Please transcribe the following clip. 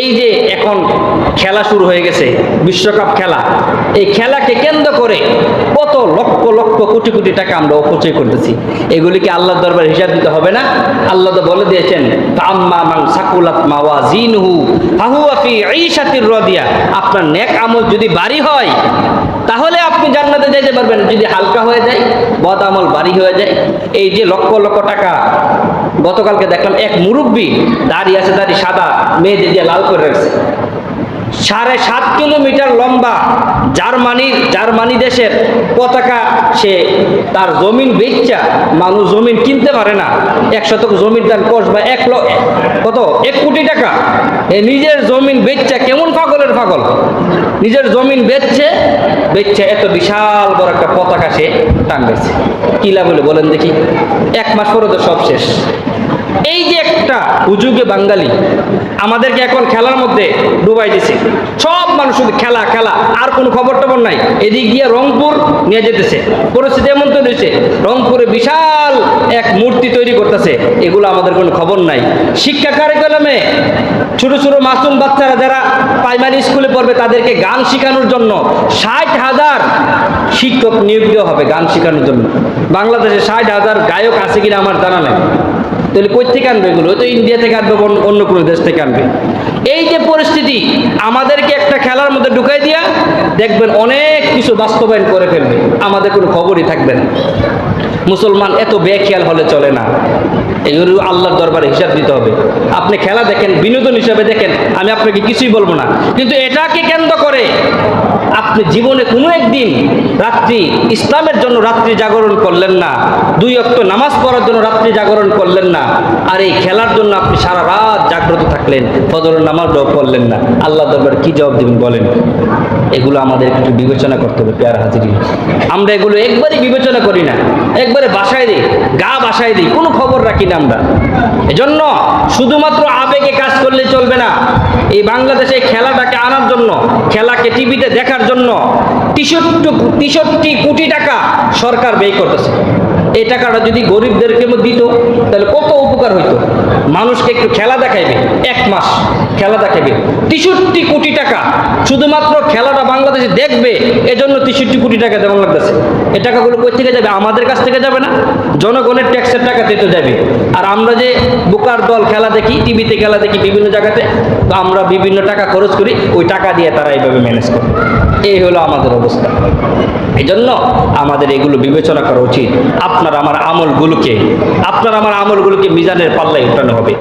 এই যে এখন খেলা শুরু হয়ে গেছে, বিশ্বকাপ খেলা, এই খেলাকে কেন্দ্র করে কত লক্ষ লক্ষ কোটি কোটি টাকা আমরা অপচয় করতেছি। এগুলিকে আল্লাহর দরবারে হিসাব দিতে হবে না? আল্লাহ তো বলে দিয়েছেন, আম্মা মান সাকুলাত মাওয়াজিনহু ফাহুয়া ফি ঈশাতির রাদিয়া। আপনার নেক আমল যদি ভারী হয় তাহলে আপনি জান্নাতে যাইতে পারবেন, যদি হালকা হয়ে যায়, বদ আমল ভারী হয়ে যায়। এই যে লক্ষ লক্ষ টাকা, গতকালকে দেখলাম এক মুরব্বী, দাড়ি আছে, দাড়ি সাদা, মেয়েদের দিয়ে লাল করে রাখছে, 7.5 কিলোমিটার লম্বা জার্মানি দেশের পতাকা। সে তার জমিন বেচা, মানুষ জমিন কিনতে পারে না, 1 শতক জমির দাম কসবা 1 কোটি টাকা। নিজের জমিন বেচা, কেমন পাগলের পাগল, নিজের জমিন বেচছে এত বিশাল বড় একটা পতাকা সে টাঙ্গাইছে। কি লাভ হলো বলেন দেখি? 1 মাস পরে তো সব শেষ। এই যে একটা হুজুগে বাঙালি আমাদেরকে এখন খেলার মধ্যে ডুবাই দিছে। সব মানুষ শুধু খেলা খেলা, আর কোনো খবর টবর নাই। এদিক দিয়ে রংপুর নিয়ে যেতেছে, পরিস্থিতি এমন তৈরি হয়েছে, রংপুরে বিশাল এক মূর্তি তৈরি করতেছে, এগুলো আমাদের কোনো খবর নাই। শিক্ষা কারিকুলামে ছোট ছোট মাসুম বাচ্চারা যারা প্রাইমারি স্কুলে পড়বে তাদেরকে গান শেখানোর জন্য 60,000 শিক্ষক নিয়োগ দেওয়া হবে গান শেখানোর জন্য। বাংলাদেশে 60,000 গায়ক আছে কিনা আমার জানা নেই। তাহলে কই থেকে আনবে এগুলো? তো ইন্ডিয়া থেকে আনবে, অন্য কোনো দেশ থেকে আনবে। এই যে পরিস্থিতি, আমাদেরকে একটা খেলার মধ্যে ঢুকাই দিয়া দেখবেন অনেক কিছু বাস্তবায়ন করে ফেলবে, আমাদের কোনো খবরই থাকবে না। মুসলমান এত বেখেয়াল হলে চলে না, এগুলো আল্লাহর দরবারে হিসাব দিতে হবে। আপনি খেলা দেখেন, বিনোদন হিসাবে দেখেন, আমি আপনাকে কিছুই বলবো না, কিন্তু এটাকে কেন্দ্র করে আপনি জীবনে কোনো একদিন রাত্রি ইসলামের জন্য রাত্রি জাগরণ করলেন না, 2 ওয়াক্ত নামাজ পড়ার জন্য রাত্রি জাগরণ করলেন না, আর এই খেলার জন্য আপনি সারা রাত জাগ্রত থাকলেন, ফজরের নামাজও পড়লেন না, আল্লাহ দরবারে কি জবাব দিবেন বলেন? এগুলো আমাদের একটু বিবেচনা করতে হবে প্যার হাজিরি। আমরা এগুলো একবারই বিবেচনা করি না, একবারে বাসায় দিই, গা বাসায় দিই, কোনো খবর রাখি না আমরা। এজন্য শুধুমাত্র আবেগে কাজ করলে চলবে না। এই বাংলাদেশে খেলাটাকে আনার জন্য, খেলাকে টিভিতে দেখার জন্য 63 কোটি টাকা সরকার ব্যয় করতেছে। এই টাকাটা যদি গরিবদেরকে দিত তাহলে কত উপকার হইতো। মানুষকে একটু খেলা দেখাইবে, 1 মাস খেলা দেখাইবে, 63 কোটি টাকা শুধুমাত্র খেলাটা বাংলাদেশে দেখবে, এজন্য 63 কোটি টাকা দেওয়া লাগতেছে। এই টাকাগুলো কই থেকে যাবে? আমাদের কাছ থেকে যাবে না, জনগণের ট্যাক্সের টাকাতে তো যাবে। আর আমরা যে বোকার দল খেলা দেখি, টিভিতে খেলা দেখি বিভিন্ন জায়গাতে, তো আমরা বিভিন্ন টাকা খরচ করি, ওই টাকা দিয়ে তারা এইভাবে ম্যানেজ করে। এই হলো আমাদের অবস্থা। এই জন্য আমাদের এগুলো বিবেচনা করা উচিত। আপনার আমার আমলগুলোকে মিজানের পাল্লায় উঠানো হবে।